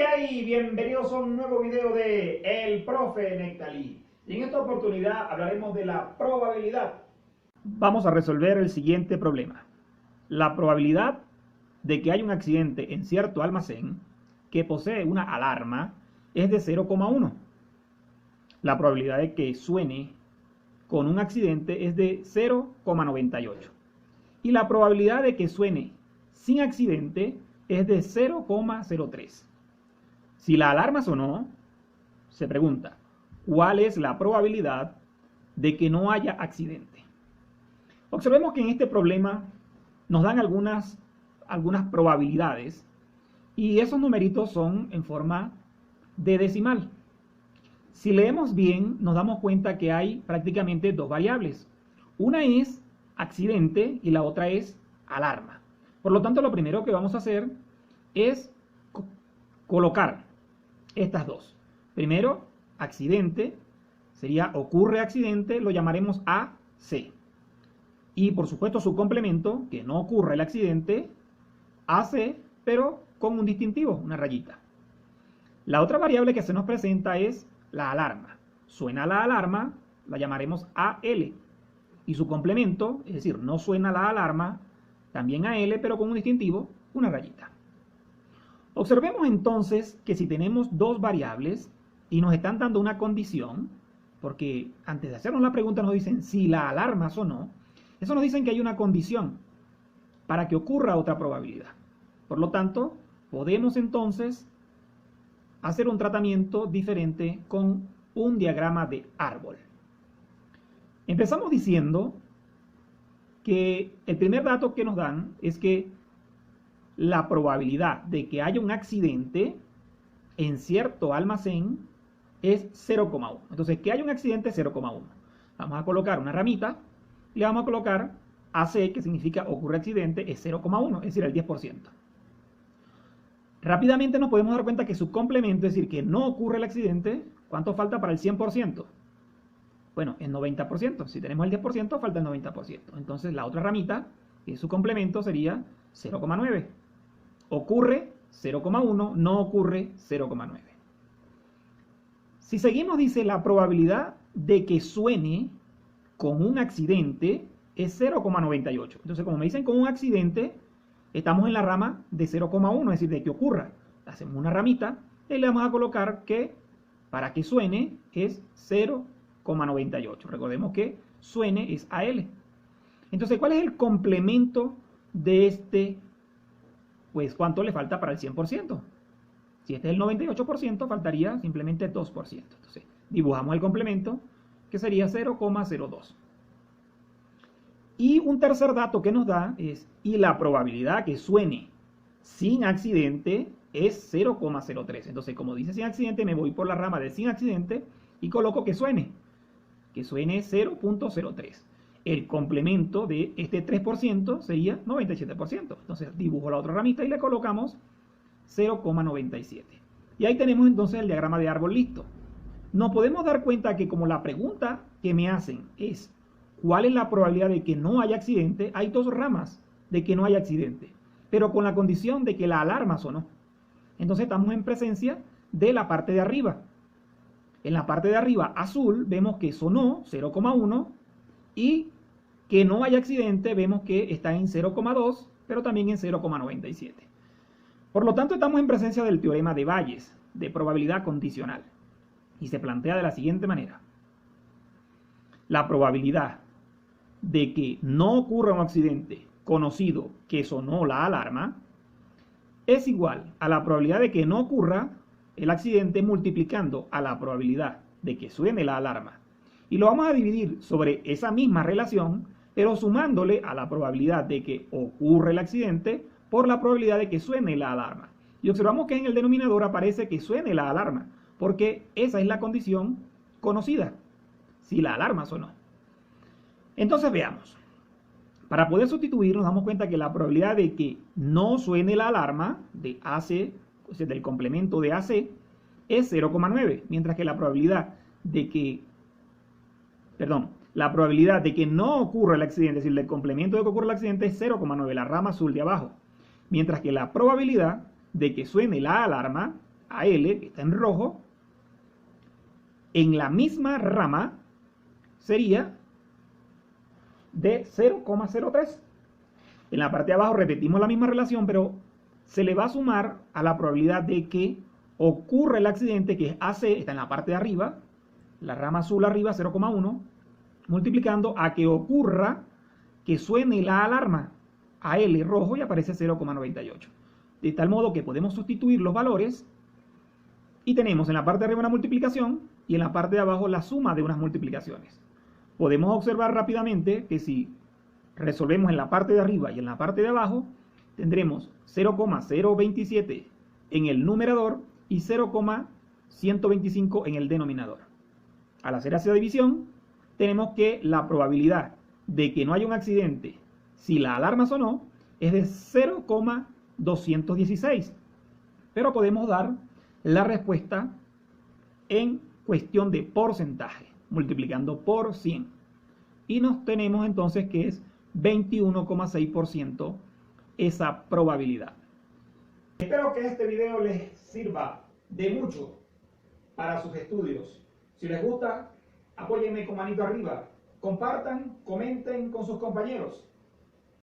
¿Qué hay? Bienvenidos a un nuevo video de El Profe Nectalí. Y en esta oportunidad hablaremos de la probabilidad. Vamos a resolver el siguiente problema. La probabilidad de que haya un accidente en cierto almacén que posee una alarma es de 0,1. La probabilidad de que suene con un accidente es de 0,98. Y la probabilidad de que suene sin accidente es de 0,03. Si la alarma sonó, se pregunta, ¿cuál es la probabilidad de que no haya accidente? Observemos que en este problema nos dan algunas probabilidades y esos numeritos son en forma de decimal. Si leemos bien, nos damos cuenta que hay prácticamente dos variables. Una es accidente y la otra es alarma. Por lo tanto, lo primero que vamos a hacer es colocar estas dos. Primero, accidente, sería ocurre accidente, lo llamaremos AC. Y por supuesto su complemento, que no ocurre el accidente, AC, pero con un distintivo, una rayita. La otra variable que se nos presenta es la alarma. Suena la alarma, la llamaremos AL. Y su complemento, es decir, no suena la alarma, también AL, pero con un distintivo, una rayita. Observemos entonces que si tenemos dos variables y nos están dando una condición, porque antes de hacernos la pregunta nos dicen si la alarma sonó, eso nos dicen que hay una condición para que ocurra otra probabilidad. Por lo tanto, podemos entonces hacer un tratamiento diferente con un diagrama de árbol. Empezamos diciendo que el primer dato que nos dan es que la probabilidad de que haya un accidente en cierto almacén es 0,1. Entonces, que haya un accidente es 0,1. Vamos a colocar una ramita y le vamos a colocar AC, que significa ocurre accidente, es 0,1, es decir, el 10%. Rápidamente nos podemos dar cuenta que su complemento, es decir, que no ocurre el accidente, ¿cuánto falta para el 100%? Bueno, el 90%. Si tenemos el 10%, falta el 90%. Entonces, la otra ramita, que es su complemento, sería 0,9. Ocurre 0,1, no ocurre 0,9. Si seguimos, dice, la probabilidad de que suene con un accidente es 0,98. Entonces, como me dicen con un accidente, estamos en la rama de 0,1, es decir, de que ocurra. Hacemos una ramita y le vamos a colocar que para que suene es 0,98. Recordemos que suene es AL. Entonces, ¿cuál es el complemento de este? Pues, ¿cuánto le falta para el 100%? Si este es el 98%, faltaría simplemente 2%. Entonces, dibujamos el complemento, que sería 0,02. Y un tercer dato que nos da es, y la probabilidad que suene sin accidente es 0,03. Entonces, como dice sin accidente, me voy por la rama de sin accidente y coloco que suene 0,03. El complemento de este 3% sería 97%. Entonces dibujo la otra ramita y le colocamos 0,97. Y ahí tenemos entonces el diagrama de árbol listo. Nos podemos dar cuenta que como la pregunta que me hacen es ¿cuál es la probabilidad de que no haya accidente? Hay dos ramas de que no haya accidente, pero con la condición de que la alarma sonó. Entonces estamos en presencia de la parte de arriba. En la parte de arriba azul vemos que sonó 0,1 y que no haya accidente vemos que está en 0,2, pero también en 0,97. Por lo tanto, estamos en presencia del teorema de Bayes, de probabilidad condicional. Y se plantea de la siguiente manera. La probabilidad de que no ocurra un accidente conocido que sonó la alarma es igual a la probabilidad de que no ocurra el accidente multiplicando a la probabilidad de que suene la alarma. Y lo vamos a dividir sobre esa misma relación, pero sumándole a la probabilidad de que ocurre el accidente por la probabilidad de que suene la alarma. Y observamos que en el denominador aparece que suene la alarma, porque esa es la condición conocida, si la alarma sonó. Entonces veamos. Para poder sustituir nos damos cuenta que la probabilidad de que no suene la alarma de AC, o sea, del complemento de AC, es 0,9, mientras que la probabilidad de que no ocurra el accidente, es decir, el complemento de que ocurra el accidente es 0,9, la rama azul de abajo. Mientras que la probabilidad de que suene la alarma, AL, que está en rojo, en la misma rama sería de 0,03. En la parte de abajo repetimos la misma relación, pero se le va a sumar a la probabilidad de que ocurra el accidente, que es AC, está en la parte de arriba, la rama azul arriba, 0,1, multiplicando a que ocurra que suene la alarma AL rojo y aparece 0,98. De tal modo que podemos sustituir los valores y tenemos en la parte de arriba una multiplicación y en la parte de abajo la suma de unas multiplicaciones. Podemos observar rápidamente que si resolvemos en la parte de arriba y en la parte de abajo, tendremos 0,027 en el numerador y 0,125 en el denominador. Al hacer esa división, tenemos que la probabilidad de que no haya un accidente si la alarma sonó es de 0,216. Pero podemos dar la respuesta en cuestión de porcentaje, multiplicando por 100. Y nos tenemos entonces que es 21,6% esa probabilidad. Espero que este video les sirva de mucho para sus estudios. Si les gusta, apóyenme con manito arriba. Compartan, comenten con sus compañeros.